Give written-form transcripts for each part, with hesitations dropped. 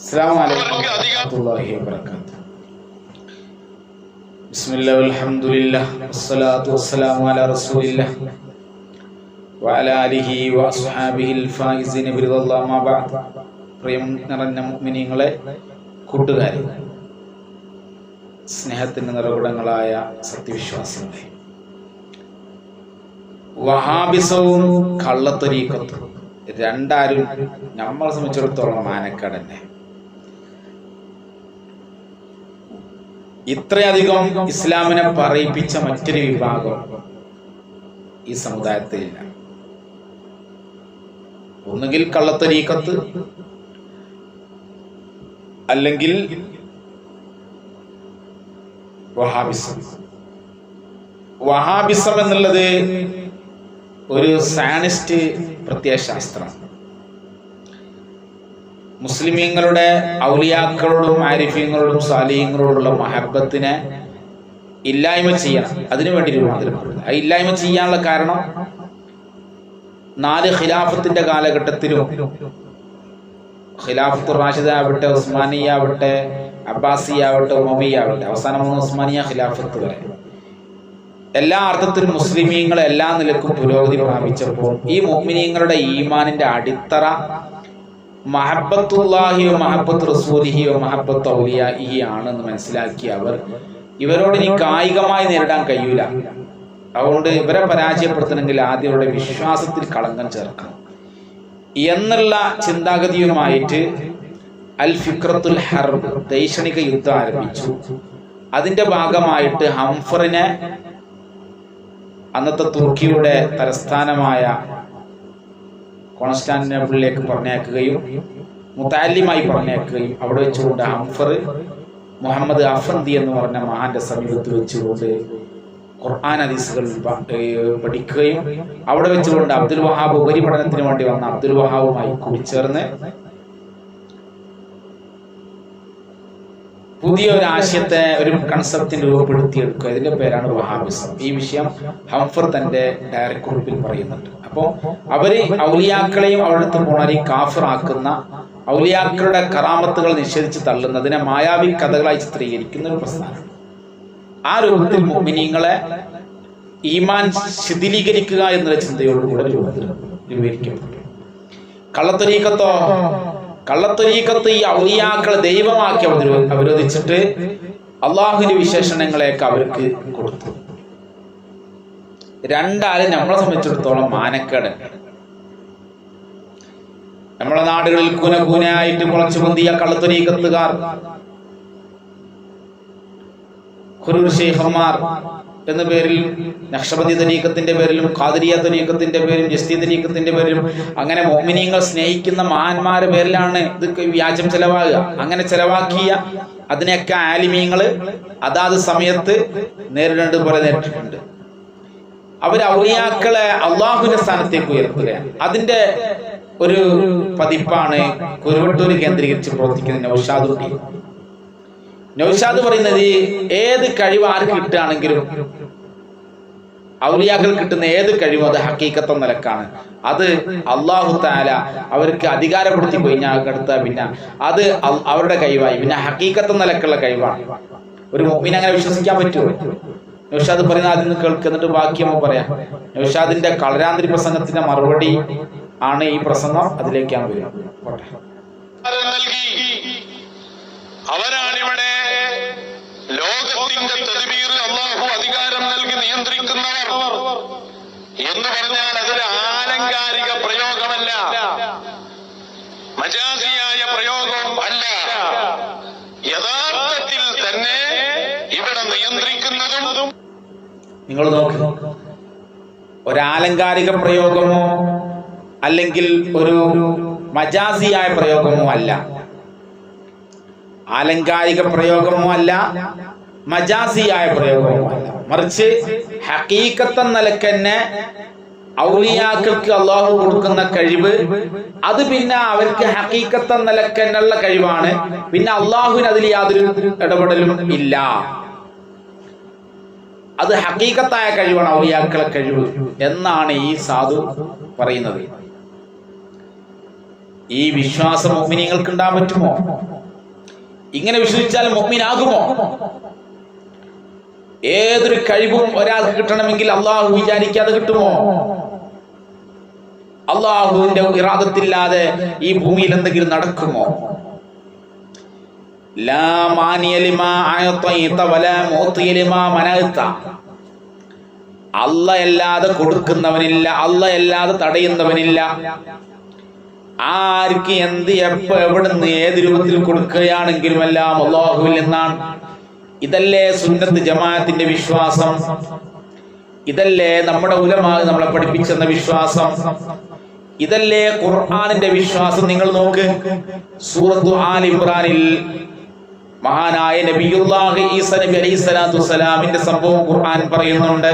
അസ്സലാമു അലൈക്കും വറഹ്മത്തുള്ളാഹി വബറകാതുഹു. ബിസ്മില്ലാഹി വൽഹംദുലില്ലാഹി വസ്സലാത്തു വസ്സലാമു അലാ റസൂലില്ലാഹി വഅലാ ആലിഹി വഅസ്ഹാബിഹിൽ ഫായിസിന ബിറിദല്ലാഹി മാ ബഅദ്. പ്രിയം നിറഞ്ഞ മുഅ്മിനീങ്ങളെ, കൂട്ടുകാരെ, സ്നേഹത്തിന്റെ നിറകുടങ്ങളായ സത്യവിശ്വാസികളെ, വഹാബിസവും കള്ളത്തൊരീക്കത്തും രണ്ടാരും നമ്മളെ സംബന്ധിച്ചിടത്തോളം മാനക്കേട് തന്നെ. ഇത്രയധികം ഇസ്ലാമിനെ പറയിപ്പിച്ച മറ്റൊരു വിഭാഗം ഈ സമുദായത്തിലില്ല. ഒന്നുകിൽ കള്ളത്തൊരീക്കത്ത്, അല്ലെങ്കിൽ വഹാബിസം. വഹാബിസം എന്നുള്ളത് ഒരു സയനിസ്റ്റ് പ്രത്യയശാസ്ത്രമാണ്. മുസ്ലിമീങ്ങളുടെ ഔലിയാക്കളോടും ആരിഫീങ്ങളോടും സാലിഹീങ്ങളോടുള്ള മഹബത്തിനെ ഇല്ലായ്മ ചെയ്യണം, അതിനു വേണ്ടി രൂപാന്തരപ്പെടുന്നത്. ആ ഇല്ലായ്മ ചെയ്യാനുള്ള കാരണം 4 ഖിലാഫത്തിന്റെ കാലഘട്ടത്തിലും, ഖിലാഫത്തുർ റാഷിദ ആവട്ടെ, ഉസ്മാനിയ ആവട്ടെ, അബ്ബാസിയ ആവട്ടെ, ഉമയ്യ ആവട്ടെ, അവസാനം ഉസ്മാനിയ ഖിലാഫത്ത് വരെ, എല്ലാ അർത്ഥത്തിലും മുസ്ലിമീങ്ങൾ എല്ലാ നിലക്കും പുരോഗതി പ്രാപിച്ചപ്പോൾ ഈ മുഅ്മിനീങ്ങളുടെ ഈമാനിന്റെ അടിത്തറ മഹബ്ബത്തുല്ലാഹിയോ മഹബ്ബത്ത് റസൂലിഹിയോ മഹബ്ബത്ത് ഔലിയാഇഹി ആണെന്ന് മനസ്സിലാക്കിയ അവർ ഇവരോട് ഇനി കായികമായി നേരിടാൻ കഴിയൂല. അതുകൊണ്ട് ഇവരെ പരാജയപ്പെടുത്തണമെങ്കിൽ ആദ്യം അവരുടെ വിശ്വാസത്തിൽ കളങ്കം ചേർക്കണം എന്നുള്ള ചിന്താഗതിയുമായിട്ട് അൽ ഫിക്രത്തുൽ ഹർബ്, ദൈക്ഷണിക യുദ്ധം ആരംഭിച്ചു. അതിന്റെ ഭാഗമായിട്ട് ഹംഫറിനെ അന്നത്തെ തുർക്കിയുടെ തലസ്ഥാനമായ കോൺസ്റ്റാന്റിനോപ്പിളിലേക്ക് പറഞ്ഞേക്കുകയും മുതഅല്ലിമായി പറഞ്ഞേക്കുകയും അവിടെ വെച്ചുകൊണ്ട് ഹംഫർ മുഹമ്മദ് അഫന്തി എന്ന് പറഞ്ഞ മഹാന്റെ സമീപത്ത് വെച്ചുകൊണ്ട് ഖുർആൻ ഹദീസുകൾ പഠിക്കുകയും അവിടെ വെച്ചുകൊണ്ട് അബ്ദുൽ വഹാബ് ഉപരിപഠനത്തിന് വേണ്ടി വന്ന അബ്ദുൽ വഹാബുമായി കൂടിച്ചേർന്ന് പുതിയ ഒരു ആശയത്തെ, ഒരു കൺസെപ്റ്റിന് രൂപപ്പെടുത്തിയെടുക്കുക. ഇതിന്റെ പേരാണ് വഹാബിസം. ഈ വിഷയം ഹംഫർ തന്റെ ഡയറക്ട് കുറിപ്പിൽ പറയുന്നുണ്ട്. അപ്പോൾ അവര് ഔലിയാക്കളെയും അവിടുത്തെ പോണാരെയും കാഫിറാക്കുന്ന, ഔലിയാക്കളുടെ കറാമത്തുകൾ നിഷേധിച്ച് തള്ളുന്നതിനെ മായാവി കഥകളായി ചിത്രീകരിക്കുന്ന ഒരു പ്രസ്ഥാനം. ആ രൂപത്തിൽ മുഅ്മിനീങ്ങളെ ഈമാൻ ശിഥിലീകരിക്കുക എന്നുള്ള ചിന്തയോടുകൂടെ രൂപീകരിക്കപ്പെട്ടു. കള്ളത്തൊരീക്കത്ത് ഈ ഔലിയാക്കളെ ദൈവമാക്കി അവരോധിച്ചിട്ട് അള്ളാഹുവിന്റെ വിശേഷണങ്ങളെയൊക്കെ അവർക്ക് കൊടുത്തു. രണ്ടാലും നമ്മളെ സംബന്ധിച്ചിടത്തോളം മാനക്കേട്. നമ്മളെ നാടുകളിൽ കൂനായിട്ട് മുളച്ചു പൊന്തിയ കള്ളത്തൊരീക്കത്തുകാർ, ഖുറൂർ ശൈഖന്മാർ എന്ന പേരിൽ, നഖ്ശബന്ദി തരീഖത്തിന്റെ പേരിലും, ഖാദിരിയ തരീഖത്തിന്റെ പേരിലും, ജസ്തി തരീഖത്തിന്റെ പേരിലും, അങ്ങനെ മുഅ്മിനീങ്ങൾ സ്നേഹിക്കുന്ന മഹാന്മാരുടെ പേരിലാണ് ഇത് വ്യാജം ചെലവാകുക. അങ്ങനെ ചെലവാക്കിയ അതിനെയൊക്കെ ആലിമീങ്ങൾ അതാത് സമയത്ത് നേരിടേണ്ടത് പോലെ നേരിട്ടിട്ടുണ്ട്. അവർ ഔലിയാക്കളെ അള്ളാഹുവിന്റെ സ്ഥാനത്തേക്ക് ഉയർത്തുകയാണ്. അതിന്റെ ഒരു പതിപ്പാണ് കുരുവട്ടൂർ കേന്ദ്രീകരിച്ച് പ്രവർത്തിക്കുന്ന നൗഷാദുട്ടി. നൗഷാദ് പറയുന്നത്, ഏത് കഴിവ് ആർക്ക് കിട്ടുകയാണെങ്കിലും, ഔലിയാക്കൾ കിട്ടുന്ന ഏത് കഴിവും അത് ഹഖീഖത്ത് നിലക്കാണ്. അത് അല്ലാഹു തആല അവർക്ക് അധികാരപ്പെടുത്തി കഴിഞ്ഞാൽ പിന്നെ അത് അവരുടെ കഴിവായി, പിന്നെ ഹഖീഖത്ത് നിലക്കുള്ള കഴിവാണ്. ഒരു മുഅ്മിൻ അങ്ങനെ വിശ്വസിക്കാൻ പറ്റുമോ? നൗഷാദ് പറയുന്നത് അതിൽ നിന്ന് കേൾക്കുന്നിട്ട് ബാക്കി നമുക്ക് പറയാം. നൗഷാദിന്റെ കളരാന്തരി പ്രസംഗത്തിന്റെ മറുപടി ആണ് ഈ പ്രസംഗം. അതിലേക്കാണ് വരുന്നത്. അവരാണിവിടെ ലോകത്തിന്റെ തദ്ബീർ അല്ലാഹു അധികാരം നൽകി നിയന്ത്രിക്കുന്നവർ എന്ന് പറഞ്ഞാൽ അതൊരു ആലങ്കാരിക പ്രയോഗമല്ല, മജാസിയായ പ്രയോഗവും അല്ല. യഥാർത്ഥത്തിൽ തന്നെ ഇവിടെ നിയന്ത്രിക്കുന്നതും. നിങ്ങൾ നോക്ക്, ഒരാലങ്കാരിക പ്രയോഗമോ അല്ലെങ്കിൽ ഒരു മജാസിയായ പ്രയോഗമോ അല്ല, ആലങ്കാരിക പ്രയോഗമോ അല്ല, മജാസിയായ പ്രയോഗമോ അല്ല, മറിച്ച് ഹഖീഖത്ത് നിലക്കന്നെ ഔലിയാക്കൾക്ക് അള്ളാഹു കൊടുക്കുന്ന കഴിവ്, അത് പിന്നെ അവർക്ക് ഹഖീഖത്ത് നിലക്കന്നുള്ള കഴിവാണ്. പിന്നെ അള്ളാഹുവിന് അതിൽ യാതൊരു ഇടപെടലും ഇല്ല. അത് ഹഖീഖത്തായ കഴിവാണ്, ഔലിയാക്കളെ കഴിവ് എന്നാണ് ഈ സാധു പറയുന്നത്. ഈ വിശ്വാസം മുഅ്മിനീങ്ങൾക്ക് ഉണ്ടാകാൻ പറ്റുമോ? ഇങ്ങനെ വിശ്വസിച്ചാൽ മുഅ്മിനാകുമോ? ഏതൊരു കഴിവും ഒരാൾക്ക് കിട്ടണമെങ്കിൽ അള്ളാഹു വിചാരിക്കാതെ കിട്ടുമോ? അള്ളാഹുവിന്റെ ഇറാദത്തില്ലാതെ ഈ ഭൂമിയിൽ എന്തെങ്കിലും നടക്കുമോ? ലാ മാനിയ ലിമാ അഅതൈത വലാ മുഅ്തിയ ലിമാ മനഅത. അല്ലാഹ് കൊടുക്കുന്നവനില്ല, അല്ലാഹ് തടയുന്നവനില്ല. ആർക്ക് എന്ത് എപ്പോ എവിടുന്ന് ഏത് രൂപത്തിൽ കൊടുക്കുകയാണെങ്കിലും എല്ലാം അല്ലാഹുവിൽ നിന്നാണ്. ഇതല്ലേ സുന്നത്ത് ജമാഅത്തിന്റെ വിശ്വാസം? ഇതല്ലേ നമ്മുടെ ഉലമാ നമ്മളെ പഠിപ്പിച്ചെന്ന വിശ്വാസം? ഇതല്ലേ ഖുർആനിന്റെ വിശ്വാസം? നിങ്ങൾ നോക്ക്, സൂറത്തു ആൽ ഇംറാനിൽ മഹാനായ നബിയുല്ലാഹി ഈസ നബി അലൈഹിസ്സലാത്തു വസ്സലാമിന്റെ സംഭവം ഖുർആൻ പറയുന്നുണ്ട്.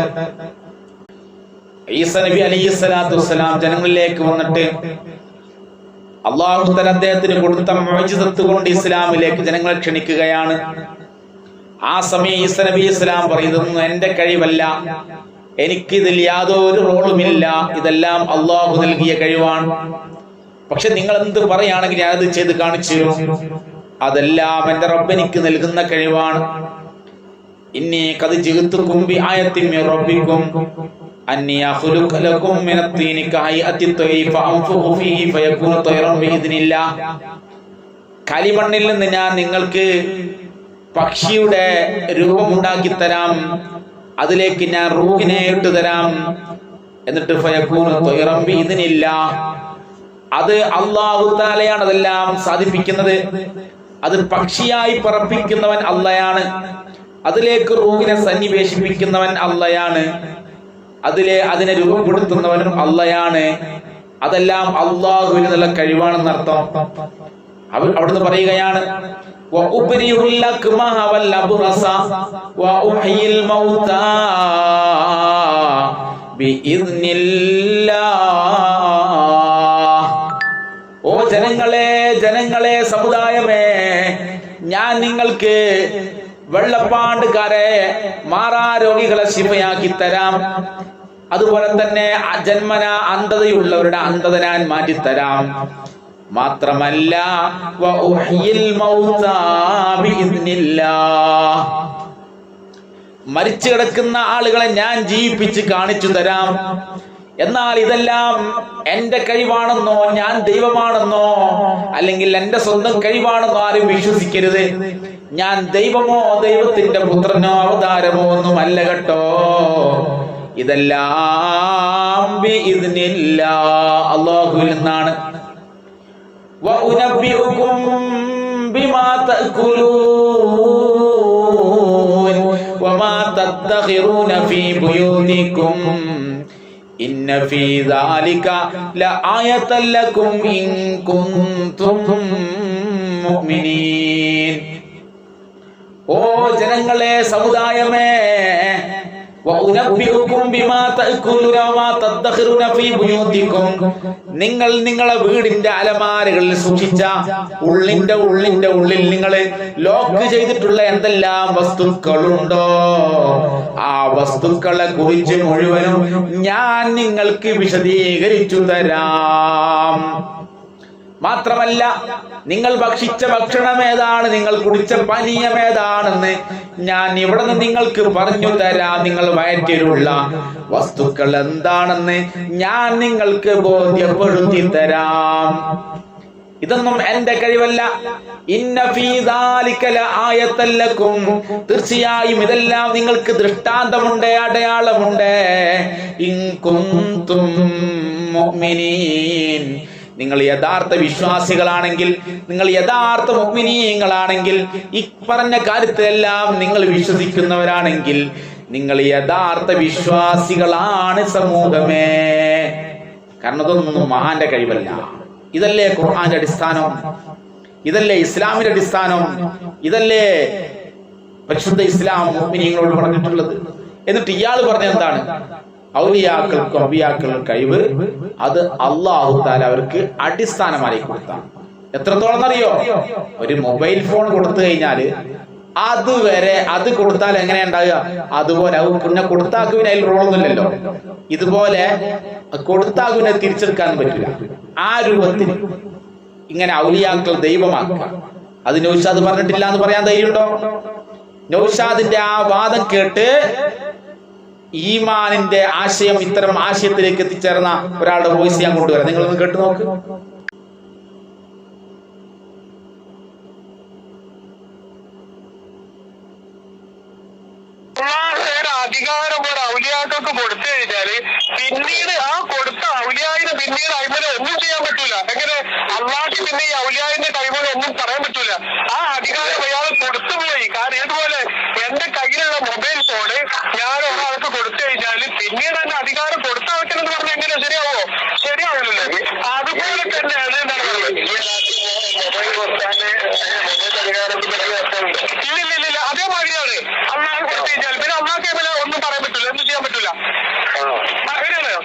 ഈസ നബി അലൈഹിസ്സലാത്തു വസ്സലാം ജനങ്ങളിലേക്ക് വന്നിട്ട് അല്ലാഹു തആല അദ്ദേഹത്തിന് കൊടുത്ത മുഅ്ജിസത്ത് കൊണ്ട് ഇസ്ലാമിലേക്ക് ജനങ്ങളെ ക്ഷണിക്കുകയാണ്. ആ സമയം ഈസ നബി ഇസ്ലാം പറയുന്നു, എന്റെ കഴിവല്ല, എനിക്കിതിൽ യാതൊരു റോളുമില്ല, ഇതെല്ലാം അല്ലാഹു നൽകിയ കഴിവാണ്. പക്ഷെ നിങ്ങൾ എന്ത് പറയുകയാണെങ്കിൽ ഞാനത് ചെയ്ത് കാണിച്ചു തരും. അതെല്ലാം എന്റെ റബ്ബ് എനിക്ക് നൽകുന്ന കഴിവാണ്. ഇന്നി ഖദ് ജിഅ്തുകും ബിആയത്തിൻ മിർ റബ്ബികും അന്നി അഖ്ലുഖു ലക്കും മിനത്തീനി കഹൈഅത്തി തയ്യിഫ അൻഫുഖു ഫീഹി ഫയകൂനു തയ്റൻ ബിഇദ്നില്ലാഹ്. കളിമണ്ണിൽ നിന്ന് ഞാൻ നിങ്ങൾക്ക് പക്ഷിയുടെ രൂപം ഉണ്ടാക്കി തരാം, അതിലേക്ക് ഞാൻ റൂഹിനെ ഇട്ട് തരാം, എന്നിട്ട് ഫയകൂനു തയ്റൻ ബിഇദ്നില്ലാഹ്. അത് അല്ലാഹു തആലയാണ് അതെല്ലാം സാധിപ്പിക്കുന്നത്. അത് പക്ഷിയായി പറപ്പിക്കുന്നവൻ അള്ളയാണ്, അതിലേക്ക് റൂഹിനെ സന്നിവേശിപ്പിക്കുന്നവൻ അള്ളയാണ്, അതിനെ രൂപപ്പെടുത്തുന്നവനും അള്ളയാണ്. അതെല്ലാം അള്ളാഹുവിൽ നിന്നുള്ള കഴിവാണെന്നർത്ഥം. അവിടുന്ന് പറയുകയാണ്, ഓ ജനങ്ങളെ സമുദായമേ, ഞാൻ നിങ്ങൾക്ക് വെള്ളപ്പാണ്ടുകാരെ മാറാരോഗികളെ ശിഫയാക്കി തരാം. അതുപോലെ തന്നെ ജന്മന അന്ധതയുള്ളവരുടെ അന്ധത ഞാൻ മാറ്റിത്തരാം. മാത്രമല്ല മരിച്ചു കിടക്കുന്ന ആളുകളെ ഞാൻ ജീവിപ്പിച്ച് കാണിച്ചു തരാം. എന്നാൽ ഇതെല്ലാം എന്റെ കഴിവാണെന്നോ ഞാൻ ദൈവമാണെന്നോ അല്ലെങ്കിൽ എന്റെ സ്വന്തം കഴിവാണെന്നോ ആരും വിശ്വസിക്കരുത്. ഞാൻ ദൈവമോ ദൈവത്തിന്റെ പുത്രനോ അവതാരമോ ഒന്നും അല്ല കേട്ടോ. ഇതെല്ലാം അല്ലാഹുവിൽ നിന്നാണ്. വഉനബ്ബിഉകും ബിമാ തഅകുലൂൻ വമാ തദ്ഖിറൂന ഫീ ബുയൂതികും ഇന്ന ഫീ ദാലിക ലആയതൻ ലക്കും ഇൻ കുൻതും മുഅ്മിനീൻ. ഓ ജനങ്ങളെ സമുദായമേ, നിങ്ങൾ നിങ്ങളെ വീടിന്റെ അലമാരകളിൽ സൂക്ഷിച്ച ഉള്ളിന്റെ ഉള്ളിൽ നിങ്ങൾ ലോക്ക് ചെയ്തിട്ടുള്ള എന്തെല്ലാം വസ്തുക്കളുണ്ടോ ആ വസ്തുക്കളെ കുറിച്ച് മുഴുവനും ഞാൻ നിങ്ങൾക്ക് വിശദീകരിച്ചു തരാം. മാത്രമല്ല, നിങ്ങൾ ഭക്ഷിച്ച ഭക്ഷണം ഏതാണ്, നിങ്ങൾ കുടിച്ച പാനീയം ഏതാണെന്ന് ഞാൻ ഇവിടെ നിന്ന് നിങ്ങൾക്ക് പറഞ്ഞു തരാം. നിങ്ങൾ വയറ്റിലുള്ള വസ്തുക്കൾ എന്താണെന്ന് ഞാൻ നിങ്ങൾക്ക് ബോധ്യപ്പെടുത്തി തരാം. ഇതൊന്നും എന്റെ കഴിവല്ല. ഇന്ന ഫീ ദാലിക ലആയതൻ ലക്കും, തീർച്ചയായും ഇതെല്ലാം നിങ്ങൾക്ക് ദൃഷ്ടാന്തമുണ്ട്, അടയാളമുണ്ട്. ഇൻ കുൻതും മുഅ്മിനീൻ, നിങ്ങൾ യഥാർത്ഥ വിശ്വാസികളാണെങ്കിൽ, നിങ്ങൾ യഥാർത്ഥ മുഅ്മിനീങ്ങളാണെങ്കിൽ, ഈ പറഞ്ഞ കാര്യത്തിലെല്ലാം നിങ്ങൾ വിശ്വസിക്കുന്നവരാണെങ്കിൽ നിങ്ങൾ യഥാർത്ഥ വിശ്വാസികളാണ് സമൂഹമേ. കാരണം ഇതൊന്നും മഹാന്റെ കഴിവല്ല. ഇതല്ലേ ഖുർആന്റെ അടിസ്ഥാനം, ഇതല്ലേ ഇസ്ലാമിന്റെ അടിസ്ഥാനം, ഇതല്ലേ പരിശുദ്ധ ഇസ്ലാം മുഅ്മിനീങ്ങളോട് പറഞ്ഞിട്ടുള്ളത്. എന്നിട്ട് ഇയാൾ പറഞ്ഞ എന്താണ്? ഔലിയാക്കൾക്കും അമ്പിയാക്കൾക്കും കഴിവ് അത് അല്ലാഹു തആല അവർക്ക് അടിസ്ഥാനമായി കൊടുത്താണ്. എത്രത്തോളം അറിയോ? ഒരു മൊബൈൽ ഫോൺ കൊടുത്തു കഴിഞ്ഞാല് അതുവരെ അത് കൊടുത്താൽ എങ്ങനെ ഉണ്ടാകുക? അതുപോലെ പിന്നെ കൊടുത്താക്കുവിന് അതിൽ റോളൊന്നുമില്ലല്ലോ. ഇതുപോലെ കൊടുത്താക്കുവിനെ തിരിച്ചെടുക്കാൻ പറ്റില്ല. ആ രൂപത്തിൽ ഇങ്ങനെ ഔലിയാക്കൾ ദൈവമാക്കുക. അത് നൗഷാദ് പറഞ്ഞിട്ടില്ല എന്ന് പറയാൻ ധൈര്യമുണ്ടോ? നൗഷാദിന്റെ ആ വാദം കേട്ട് ഈമാനിന്റെ ആശയം ഇത്തരം ആശയത്തിലേക്ക് എത്തിച്ചേർന്ന ഒരാളുടെ വോയിസ് ഞാൻ കൊണ്ടുവരാം, നിങ്ങളൊന്ന് കേട്ടു നോക്ക്. അധികാരം ഒരു ഔലിയാക്കൾക്ക് കൊടുത്തു കഴിഞ്ഞാല് പിന്നീട് ആ കൊടുത്ത ഔലിയായിന് പിന്നീട് അയിമനെ ഒന്നും ചെയ്യാൻ പറ്റൂല. എങ്ങനെ അള്ളാഹ്ക്ക് പിന്നെ ഈ ഔലിയായിന്റെ കൈമനെ ഒന്നും പറയാൻ പറ്റൂല. ആ അധികാരം അയാൾ കൊടുത്തുപോയി. കാരണം ഇതുപോലെ എന്റെ കയ്യിലുള്ള മൊബൈൽ ഫോണ് ഞാൻ ഒരാൾക്ക് കൊടുത്തു കഴിഞ്ഞാല് പിന്നീട് എന്റെ അധികാരം കൊടുത്താക്കണമെന്ന് പറഞ്ഞാൽ എങ്ങനെ ശരിയാവോ? ശരിയാവില്ലല്ലോ. അതുപോലെ തന്നെയാണ് എന്താണ് മൊബൈൽ കൊടുത്താല് ഇല്ലില്ല അതേമാതിരിയാണ്. അള്ളാഹ് കൊടുത്തു കഴിഞ്ഞാൽ പിന്നെ അള്ളാഹ്ക്ക് ഒന്നും പറയാൻ പറ്റൂല, ഒന്നും ചെയ്യാൻ പറ്റൂല. അങ്ങനെയാണോ?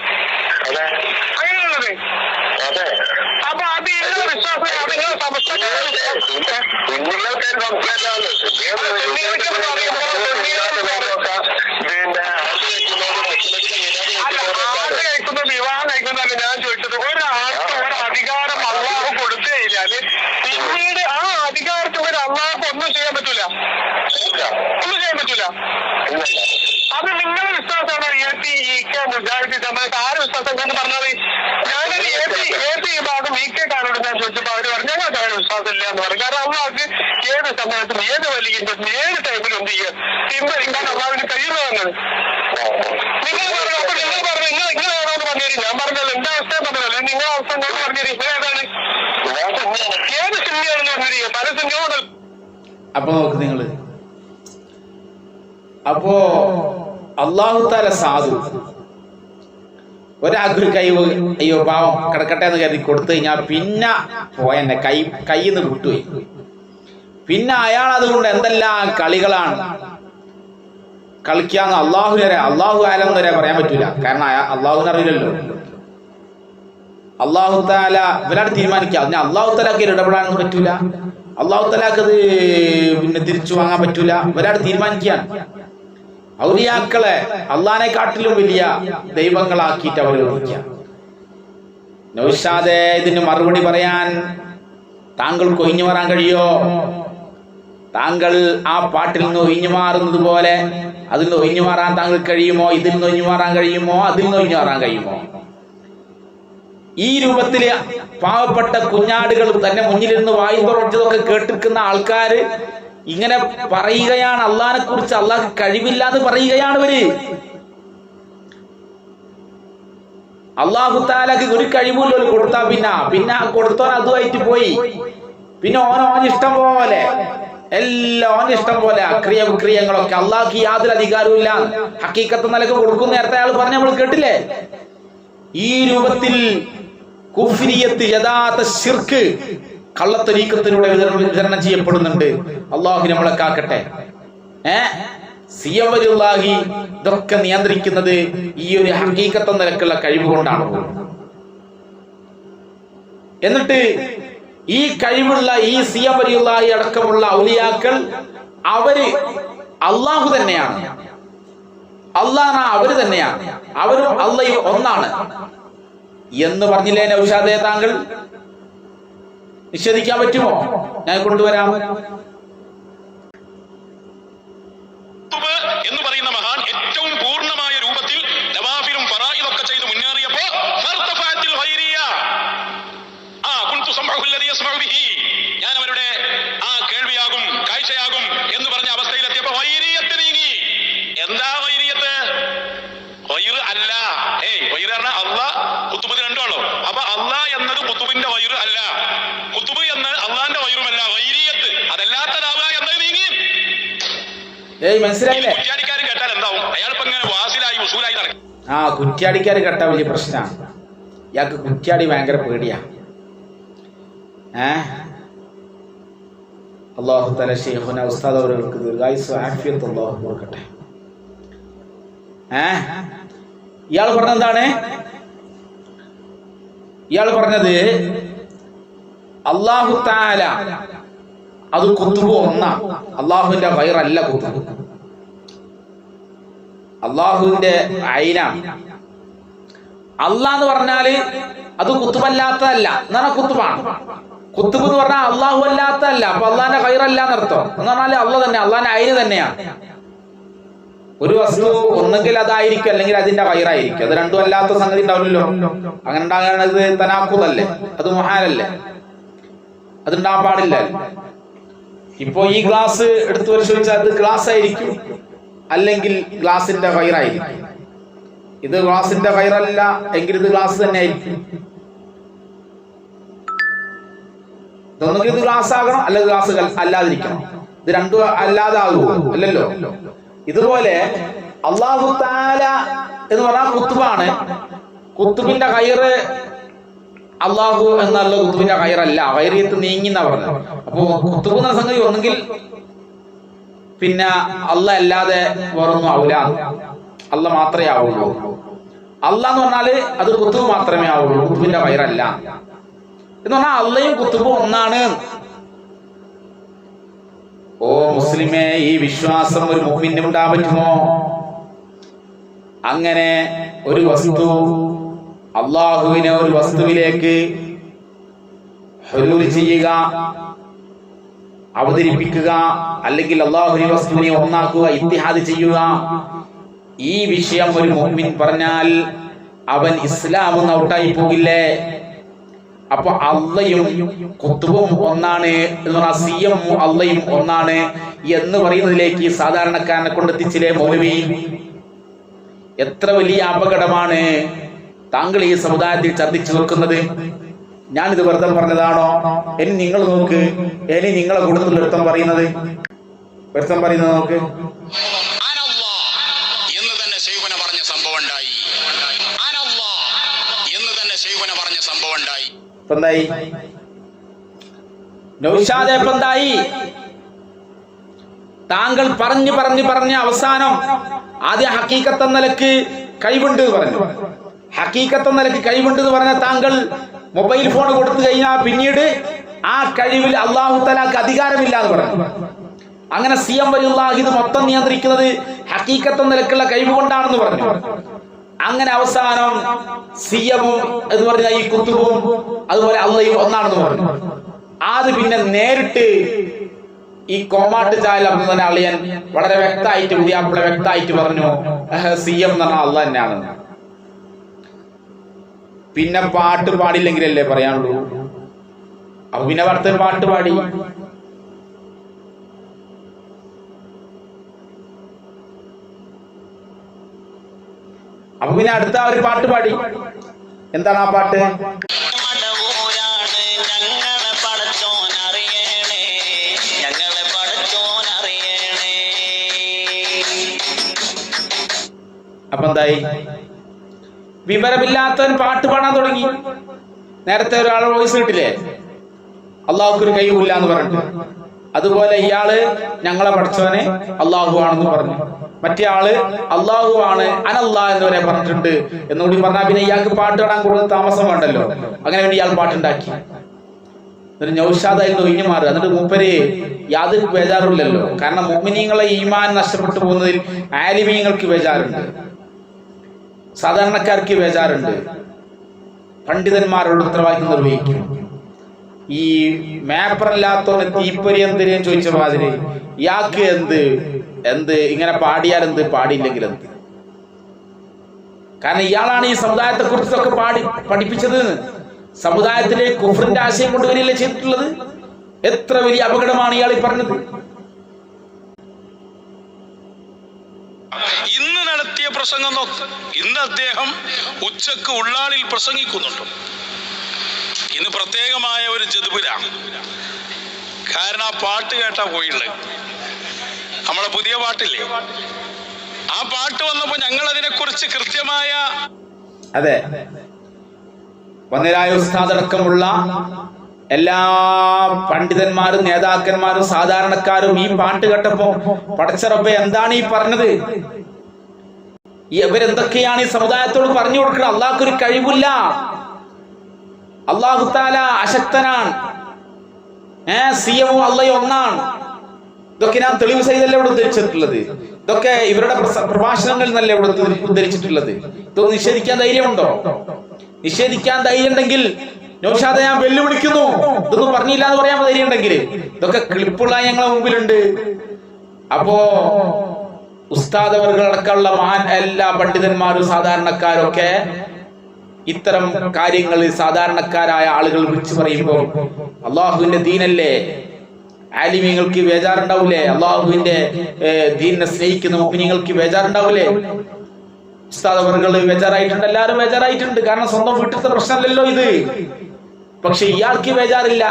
അങ്ങനെയുള്ളത്. അപ്പൊ അത് നിങ്ങളുടെ വിശ്വാസം, അത് നിങ്ങളുടെ കഴിക്കുന്ന വിവാഹം കഴിക്കുന്നതല്ല ഞാൻ ചോദിച്ചത്. ഒരാൾക്ക് ഒരു അധികാരം അള്ളാഹ് കൊടുത്തു കഴിഞ്ഞാല് പിന്നീട് ആ അധികാരത്തിന് അള്ളാഹ് ഒന്നും ചെയ്യാൻ പറ്റൂല, ഒന്നും ചെയ്യാൻ പറ്റൂല. അത് നിങ്ങളുടെ വിശ്വാസമാണോ? മുജാഹിദ് സമയത്ത് ആര് വിശ്വാസം എന്ന് പറഞ്ഞത്? ഞാനൊരു എ ഭാഗം VK-ക്കാരോട് ഞാൻ ചോദിച്ചപ്പോൾ അവര് പറഞ്ഞു ഞങ്ങൾക്ക് അങ്ങനെ വിശ്വാസം ഇല്ല എന്ന് പറഞ്ഞു. കാരണം അള്ളാഹ്ക്ക് ഏത് സമയത്തും ഏത് വലിയ ഏത് ടൈമിലും എന്ത് ചെയ്യുക പിൻവലിക്കാൻ അള്ളാഹുവിന് കഴിയുന്നതാണ്. നിങ്ങൾ പറഞ്ഞു. അപ്പൊ നിങ്ങൾ പറഞ്ഞു നിങ്ങൾ ഏതാന്ന് പറഞ്ഞേരി. ഞാൻ പറഞ്ഞല്ലോ എന്റെ അവസ്ഥയെ പറഞ്ഞല്ലോ, നിങ്ങളുടെ അവസ്ഥ എന്നോട് പറഞ്ഞേരി. ഏതാണ് ഏത് സിനിമയാണെന്ന് പറഞ്ഞിരിക്കുക? പല സിനിമയോട്. അപ്പൊ നോക്ക് നിങ്ങള്, അപ്പോ അല്ലാഹു തആല സാധു ഒരാൾക്കൊരു കഴിവ് അയ്യോ പാവം കിടക്കട്ടെ എന്ന് കരുതി കൊടുത്തു കഴിഞ്ഞാൽ പിന്നെ പോയെന്നെ കയ്യിന്ന് വിട്ടുപോയി. പിന്നെ അയാൾ അതുകൊണ്ട് എന്തെല്ലാം കളികളാണ് കളിക്കാന്ന് അള്ളാഹു ആലം വരെ പറയാൻ പറ്റൂല. കാരണം അള്ളാഹുവിന് അറിയില്ലല്ലോ. അല്ലാഹു തആല ഇവരാണ് തീരുമാനിക്കുക. അതിന് അല്ലാഹു തആലക്ക് ഇടപെടാനൊന്നും പറ്റൂല. അല്ലാഹു തആലക്ക് അത് പിന്നെ തിരിച്ചു വാങ്ങാൻ പറ്റൂല. ഇവരാണ് തീരുമാനിക്കാൻ. ഔലിയാക്കളെ അള്ളാഹിനെ കാട്ടിലും വലിയ ദൈവങ്ങളാക്കിയിട്ട് അവർ വിളിക്കുക. നൗഷാദെ, ഇതിന് മറുപടി പറയാൻ താങ്കൾക്ക് ഒഴിഞ്ഞു മാറാൻ കഴിയോ? താങ്കൾ ആ പാട്ടിൽ നിന്ന് ഒഴിഞ്ഞു മാറുന്നത് പോലെ അതിൽ നിന്ന് ഒഴിഞ്ഞു മാറാൻ താങ്കൾക്ക് കഴിയുമോ? ഇതിൽ നിന്ന് ഒഴിഞ്ഞു മാറാൻ കഴിയുമോ? അതിൽ നിന്ന് ഒഴിഞ്ഞു മാറാൻ കഴിയുമോ? ഈ രൂപത്തില് പാവപ്പെട്ട കുഞ്ഞാടുകൾ തന്നെ മുന്നിലിരുന്ന് വായു തുറച്ചതൊക്കെ കേട്ടിരിക്കുന്ന ആൾക്കാര് ഇങ്ങനെ പറയുകയാണ് അള്ളാഹിനെ കുറിച്ച്. അള്ളാഹ് കഴിവില്ല എന്ന് പറയുകയാണ് ഇവര്. അല്ലാഹു തആലക്ക് ഒരു കഴിവില്ല കൊടുത്താ പിന്നെ കൊടുത്തോൻ അതുമായിട്ട് പോയി. പിന്നെ ഓൻ ഇഷ്ടം പോലെ എല്ലാം ഓൻ ഇഷ്ടം പോലെ അക്രിയ വിക്രിയങ്ങളൊക്കെ അള്ളാഹ്ക്ക് യാതൊരു അധികാരവും ഇല്ല. ഹക്കീക്കത്ത് നിലക്ക് കൊടുക്കുന്ന നേരത്തെ അയാൾ പറഞ്ഞ നമ്മൾ കേട്ടില്ലേ? ഈ രൂപത്തിൽ കുഫ്രിയത്ത്, യഥാർത്ഥ ശിർക്ക്, കള്ളത്തരീക്കത്തിലൂടെ വിതരണം ചെയ്യപ്പെടുന്നുണ്ട്. അള്ളാഹു നമ്മളെ കാക്കട്ടെ. സിയം വലിയുള്ളാഹി ഇതൊക്കെ നിയന്ത്രിക്കുന്നത് ഈ ഒരു ഹഖീഖത്ത് നിലക്കുള്ള കഴിവ് കൊണ്ടാണ്. എന്നിട്ട് ഈ കഴിവുള്ള ഈ സിയം വലിയുള്ളാഹി അടക്കമുള്ള ഔലിയാക്കൾ അവര് അള്ളാഹു തന്നെയാണ്. അള്ളാഹ് അവര് തന്നെയാണ്. അവരും അള്ളയും ഒന്നാണ് എന്ന് പറഞ്ഞില്ലേ നൗഷാദേ? താങ്കൾ നിഷേധിക്കാൻ പറ്റുമോ? ഞാൻ കൊണ്ടുവരാം. എന്ന് പറയുന്ന മഹാൻ ഏറ്റവും പൂർണ്ണമായ രൂപത്തിൽ നവാഫിലും ഫറായിദൊക്കെ ചെയ്ത് മുന്നേറിയപ്പോ ഞാൻ അവരുടെ ആ കേൾവിയാകും കാഴ്ചയാകും എന്ന് പറഞ്ഞ അവസ്ഥയിലെത്തിയപ്പോ വൈരിയത്ത് നീങ്ങി. എന്താ വൈരിയത്ത്? വൈറ് അല്ല. വൈറ് പറഞ്ഞാൽ അള്ളാഹ് കുത്തുബ് രണ്ടാണോ? അപ്പൊ അള്ളാഹ് എന്നത് കുത്തുബിന്റെ വൈറ് അല്ല, കുത്തുബ് എന്ന് അള്ളാന്റെ വൈറുമല്ല. വൈരിയത്ത് അതല്ലാത്തതാവുക എന്നത് നീങ്ങി. മനസ്സിലായില്ലേ? കുറ്റ്യാടിക്കാരൻ കേട്ടാൽ എന്താവും? അയാളിപ്പോ ഇങ്ങനെ വാസിലായി ഉസൂലായി നടക്കും. കുറ്റ്യാടിക്കാര് കേട്ടാ വലിയ പ്രശ്നമാണ്. ഇയാൾക്ക് കുറ്റ്യാടി ഭയങ്കര പേടിയാ. അല്ലാഹു തആല ശൈഖുനാ ഉസ്താദ് അവർക്ക് ദീർഘായുസ്സും ആഫിയത്തും അല്ലാഹു കൊടുക്കട്ടെ. ഇയാൾ പറഞ്ഞെന്താണ്? ഇയാൾ പറഞ്ഞത് അല്ലാഹു തആല അത് കുത്തുബ് ഒന്നാ, അള്ളാഹുവിന്റെ വൈറല്ല കുത്തുബ്. അള്ളാഹുവിന്റെ ഐനാണ്. അള്ളാഹ് എന്ന് പറഞ്ഞാല് അത് കുത്തുബല്ലാത്തതല്ല, എന്നാണ് കുത്തുബാണ്. കുത്തുബ് എന്ന് പറഞ്ഞാൽ അള്ളാഹു അല്ലാത്തല്ല, അപ്പൊ അള്ളാന്റെ ഖൈറല്ല എന്നർത്ഥം. എന്ന് പറഞ്ഞാൽ അള്ളാഹ് തന്നെ, അള്ളാന്റെ ഐന് തന്നെയാണ്. ഒരു വസ്തു ഒന്നെങ്കിൽ അതായിരിക്കും, അല്ലെങ്കിൽ അതിന്റെ ഖൈറായിരിക്കും. അത് രണ്ടും അല്ലാത്ത സംഗതി ഉണ്ടാവില്ലല്ലോ. അങ്ങനെ ഉണ്ടാകുന്നത് തനാഖുദല്ലേ, അത് മുഹാലല്ലേ, അതുണ്ടാകാൻ പാടില്ല. ഇപ്പോ ഈ ഗ്ലാസ് എടുത്തു പരിശോധിച്ചാൽ അത് ഗ്ലാസ് ആയിരിക്കും, അല്ലെങ്കിൽ ഗ്ലാസിന്റെ ഖൈറായിരിക്കും. ഇത് ഗ്ലാസിന്റെ ഖൈറല്ല എങ്കിൽ ഇത് ഗ്ലാസ് തന്നെ ആയിരിക്കും. ഇതൊന്നെങ്കിൽ ഇത് ഗ്ലാസ് ആകണം, അല്ലെങ്കിൽ ഗ്ലാസ് അല്ലാതിരിക്കണം. ഇത് രണ്ടും അല്ലാതാകുമോ? അല്ലല്ലോ. ഇതുപോലെ അല്ലാഹു തആല എന്ന് പറഞ്ഞാൽ കുത്തുബാണ്. കുത്തുബിന്റെ ഖൈറ് അള്ളാഹു എന്നുള്ള കുത്തുബിന്റെ ഖൈറല്ല, ഖൈറിയത്ത് നീങ്ങിന്നാ പറഞ്ഞത്. അപ്പൊ കുത്തുബ് എന്ന സംഗതി ഒന്നെങ്കിൽ പിന്നെ അള്ളാഹ് അല്ലാതെ വേറൊന്നും ആവൂല, അള്ളാഹ് മാത്രമേ ആവുള്ളൂ. അള്ളാഹ് എന്ന് പറഞ്ഞാല് അത് കുത്തുബ് മാത്രമേ ആവുള്ളൂ, കുത്തുബിന്റെ ഖൈറല്ല എന്ന് പറഞ്ഞാൽ അള്ളയും കുത്തുബും ഒന്നാണ്. ഓ മുസ്ലിമേ, ഈ വിശ്വാസം ഒരു മുഅ്മിനിന് ഉണ്ടാകാൻ പറ്റുമോ? അങ്ങനെ ഒരു വസ്തു അള്ളാഹുവിനെ ഒരു വസ്തുവിലേക്ക് ഹുലൂൽ ചെയ്യുക, അവതരിപ്പിക്കുക, അല്ലെങ്കിൽ അള്ളാഹുവിനെ വസ്തുവിനെ ഒന്നാക്കുക, ഇത്തിഹാദ് ചെയ്യുക, ഈ വിഷയം ഒരു മുഅ്മിൻ പറഞ്ഞാൽ അവൻ ഇസ്ലാം ഔട്ടായി പോകില്ലേ? അപ്പൊ അള്ളയും കുത്തുബും ഒന്നാണ് എന്ന് പറഞ്ഞാൽ സിയും അള്ളയും ഒന്നാണ് എന്ന് പറയുന്നതിലേക്ക് സാധാരണക്കാരനെ കൊണ്ടെത്തിച്ചില്ലേ മൗലവി? എത്ര വലിയ അപകടമാണ് താങ്കൾ ഈ സമുദായത്തിൽ ഛർദ്ദിച്ചു നോക്കുന്നത്. ഞാനിത് വെറുതെ പറഞ്ഞതാണോ? ഇനി നിങ്ങൾ നോക്ക്, ഇനി നിങ്ങളെ കൂടുതൽ ഒരുത്തം പറയുന്നത് നോക്ക്. എന്ന് തന്നെ ശൈഖുന പറഞ്ഞ സംഭവം ഉണ്ടായി. എന്ന് തന്നെ ശൈഖുന പറഞ്ഞ സംഭവം ഉണ്ടായി. എന്തായി നൗഷാദ്? എന്തായി? താങ്കൾ പറഞ്ഞ് അവസാനം ആദ്യം ഹഖീഖത്ത് എന്ന നിലക്ക് കഴിവുണ്ട് പറഞ്ഞു. ഹഖീഖത്ത് എന്ന നിലക്ക് കഴിവുണ്ട് എന്ന് പറഞ്ഞ താങ്കൾ മൊബൈൽ ഫോൺ കൊടുത്തു കഴിഞ്ഞാൽ പിന്നീട് ആ കഴിവിൽ അല്ലാഹു തആലക്ക് അധികാരമില്ല എന്ന് പറഞ്ഞു. അങ്ങനെ സിയം വലിയുള്ളാഹി ഇത് മൊത്തം നിയന്ത്രിക്കുന്നത് ഹഖീഖത്ത് എന്ന നിലക്കുള്ള കഴിവ് കൊണ്ടാണെന്ന് പറഞ്ഞു. അങ്ങനെ അവസാനം സിയവും എന്ന് പറഞ്ഞ ഈ കുത്തുബും അതുപോലെ അള്ളയും ഒന്നാണെന്ന് പറഞ്ഞു. അത് പിന്നെ നേരിട്ട് ഈ കോമാട്ട് ചായൽ തന്നെ അളിയൻ വളരെ വ്യക്തമായിട്ട് വ്യക്തമായിട്ട് പറഞ്ഞു സിയം എന്ന് പറഞ്ഞാൽ അള്ളാഹ് തന്നെയാണ്. പിന്നെ പാട്ട് പാടില്ലെങ്കിലല്ലേ പറയാനുള്ളൂ. അപ്പൊ പിന്നെ അടുത്ത പാട്ട് പാടി. അപ്പൊ പിന്നെ അടുത്ത ഒരു പാട്ട് പാടി. എന്താണ് ആ പാട്ട്? അപ്പൊ എന്തായി? വിവരമില്ലാത്തവൻ പാട്ട് പാടാൻ തുടങ്ങി. നേരത്തെ ഒരാളെ വോയിസ് കിട്ടില്ലേ, അള്ളാഹുക്കൊരു കഴിവില്ല എന്ന് പറഞ്ഞിട്ട്. അതുപോലെ ഇയാള് ഞങ്ങളെ പഠിച്ചവനെ അള്ളാഹു ആണെന്ന് പറഞ്ഞു. മറ്റേ ആള് അള്ളാഹു ആണ് അനല്ലാ എന്ന് വരെ പറഞ്ഞിട്ടുണ്ട് എന്നുകൂടി പറഞ്ഞാൽ പിന്നെ ഇയാൾക്ക് പാട്ട് പാടാൻ കൂടുതൽ താമസം വേണ്ടല്ലോ. അങ്ങനെ വേണ്ടി ഇയാൾ പാട്ടുണ്ടാക്കി. എന്നിട്ട് നൗഷാദായിരുന്നു ഒഴിഞ്ഞു മാറുക. എന്നിട്ട് മൂപ്പര് യാതൊരു ബേജാറില്ലല്ലോ. കാരണം മുഅ്മിനീങ്ങളെ ഈമാൻ നഷ്ടപ്പെട്ടു പോകുന്നതിൽ ആലിമീങ്ങൾക്ക് ബേജാറുണ്ട്, സാധാരണക്കാർക്ക് ബേജാറുണ്ട്. പണ്ഡിതന്മാരോട് ഉത്തരവാദിത്വം നിർവഹിക്കും. ഈ മേപ്പറല്ലാത്തോന്ന് തീപ്പൊരി എന്തിനും ചോദിച്ച മാതിരി ഇയാൾക്ക് എന്ത് ഇങ്ങനെ പാടിയാൽ എന്ത്, പാടിയില്ലെങ്കിൽ എന്ത്? കാരണം ഇയാളാണ് ഈ സമുദായത്തെ കുറിച്ചൊക്കെ പഠിപ്പിച്ചത്. സമുദായത്തിലെ കുഫ്റിന്റെ ആശയം കൊണ്ടുവരികയല്ലേ ചെയ്തിട്ടുള്ളത്. എത്ര വലിയ അപകടമാണ് ഇയാൾ ഈ പറഞ്ഞത്. ഇന്ന് നടത്തിയ പ്രസംഗം നോക്ക്. ഇന്ന് അദ്ദേഹം ഉച്ചക്ക് ഉള്ളാളിൽ പ്രസംഗിക്കുന്നുണ്ട്. ഇന്ന് പ്രത്യേകമായ ഒരു ജതുപുരാണ്. കാരണം ആ പാട്ട് കേട്ടാ പോയുള്ളത്. നമ്മളെ പുതിയ പാട്ടില്ലേ, ആ പാട്ട് വന്നപ്പോ ഞങ്ങൾ അതിനെ കുറിച്ച് കൃത്യമായ അതെ വന്നിരായ ഉസ്താദ് അടക്കമുള്ള എല്ലാ പണ്ഡിതന്മാരും നേതാക്കന്മാരും സാധാരണക്കാരും ഈ പാട്ട് കേട്ടപ്പോ പടച്ചറബ്ബേ എന്താണ് ഈ പറഞ്ഞത്? ഇവരെന്തൊക്കെയാണ് ഈ സമുദായത്തോട് പറഞ്ഞു കൊടുക്കുന്നത്? അള്ളാഹ്ക്കൊരു കഴിവില്ല, അല്ലാഹു തആല അശക്തനാണ്, സിയവും അള്ളയും ഒന്നാണ്. ഇതൊക്കെ ഞാൻ തെളിവ് സഹിതല്ലേ ഇവിടെ ഉദ്ധരിച്ചിട്ടുള്ളത്. ഇതൊക്കെ ഇവരുടെ പ്രഭാഷണങ്ങളിൽ നിന്നല്ലേ ഇവിടെ ഉദ്ധരിച്ചിട്ടുള്ളത്. ഇതൊക്കെ നിഷേധിക്കാൻ ധൈര്യമുണ്ടോ? നിഷേധിക്കാൻ ധൈര്യം ഉണ്ടെങ്കിൽ നൗഷാദെ ഞാൻ വെല്ലുവിളിക്കുന്നു, ഇതൊന്നും പറഞ്ഞില്ല എന്ന് പറയാൻ ധൈര്യമുണ്ടെങ്കിൽ. ഇതൊക്കെ ക്ലിപ്പുള്ള ഞങ്ങളെ മുമ്പിലുണ്ട്. അപ്പോ ഉസ്താദ് അവർകളടക്കമുള്ള എല്ലാ പണ്ഡിതന്മാരും സാധാരണക്കാരൊക്കെ ഇത്തരം കാര്യങ്ങളിൽ സാധാരണക്കാരായ ആളുകൾ വിളിച്ചു പറയുമ്പോൾ അള്ളാഹുവിന്റെ ദീനല്ലേ, ആലിമീങ്ങൾക്ക് ബേജാറുണ്ടാവൂലേ, അള്ളാഹുവിന്റെ ദീനിനെ സ്നേഹിക്കുന്ന മുഅ്മിനീങ്ങൾക്ക് ബേജാറുണ്ടാവൂലേ? ഉസ്താദ് അവർകൾ ബേജാറായിട്ടുണ്ട്, എല്ലാവരും ബേജാറായിട്ടുണ്ട്. കാരണം സ്വന്തം വീട്ടിലത്തെ പ്രശ്നമല്ലല്ലോ ഇത്. പക്ഷെ ഇയാൾക്ക് ബേജാറില്ല,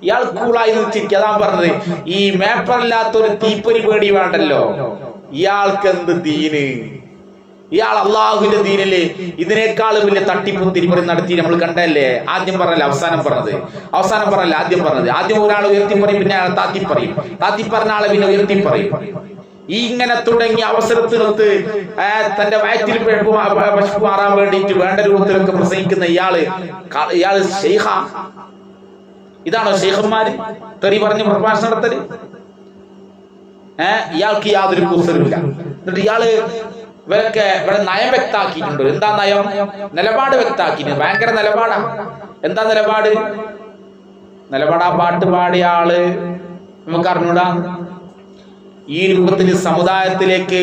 ഇയാൾ കൂളായി നിർത്തിയിരിക്കുക. അതാ പറഞ്ഞത്, ഈ മേപ്പറില്ലാത്തൊരു തീപ്പൊരി പേടി വേണ്ടല്ലോ. ഇയാൾക്ക് എന്ത് ദീന്? ഇയാൾ അള്ളാഹുവിന്റെ ദീനില് ഇതിനേക്കാളും വലിയ തട്ടിപ്പും തിരിമറി നടത്തി നമ്മൾ കണ്ടല്ലേ. ആദ്യം പറഞ്ഞല്ല അവസാനം പറഞ്ഞത്, അവസാനം പറഞ്ഞല്ല ആദ്യം പറഞ്ഞത്. ആദ്യം ഒരാൾ ഉയർത്തി പറയും, പിന്നെ അയാൾ താത്തി പറയും, താത്തി പറഞ്ഞ ആളെ പിന്നെ ഉയർത്തി പറയും. ഈ ഇങ്ങനെ തുടങ്ങിയ അവസരത്തിനൊത്ത് തന്റെ വയറ്റിൽ പശു മാറാൻ വേണ്ടിയിട്ട് വേണ്ട രൂപത്തിലൊക്കെ പ്രസംഗിക്കുന്ന ഇയാള് ഷെയ്ഖ. ഇതാണോ ഷെയ്ഖന്മാര് തെറി പറഞ്ഞ് പ്രഭാഷണം നടത്തല്? ഇയാൾക്ക് യാതൊരു കൂസലുമില്ല. എന്നിട്ട് ഇയാള് ഇവരൊക്കെ ഇവിടെ നയം വ്യക്താക്കിയിട്ടുണ്ട്. എന്താ നയം? നിലപാട് വ്യക്താക്കിയിട്ടുണ്ട്. ഭയങ്കര നിലപാടാ. എന്താ നിലപാട്? നിലപാടാ പാട്ട് പാടിയ ആള് നമുക്ക് അറിഞ്ഞൂടാ. ഈ രൂപത്തിൽ സമുദായത്തിലേക്ക്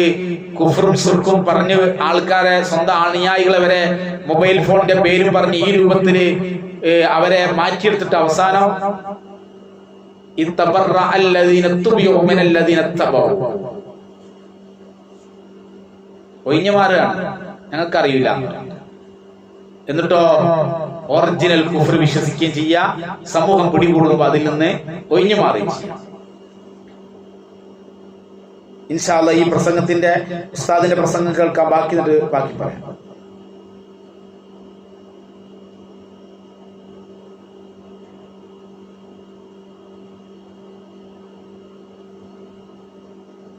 കുഫറും ശിർക്കും പറഞ്ഞ് ആൾക്കാരെ, സ്വന്തം അനുയായികളെ വരെ മൊബൈൽ ഫോണിന്റെ പേരും പറഞ്ഞ് ഈ രൂപത്തില് അവരെ മാറ്റിയെടുത്തിട്ട് അവസാനം ഒഴിഞ്ഞു മാറുകയാണ്, ഞങ്ങൾക്കറിയില്ല. എന്നിട്ടോ ഒറിജിനൽ കുഫർ വിശ്വസിക്കുകയും ചെയ്യാം. സമൂഹം പിടികൂടുമ്പോൾ അതിൽ നിന്ന് ഒഴിഞ്ഞു മാറുകയും ചെയ്യാം. ഇൻഷാ അല്ലാഹ് ഈ പ്രസംഗത്തിന്റെ ഉസ്താദിന്റെ പ്രസംഗം കേൾക്കാൻ ബാക്കി പറയാം.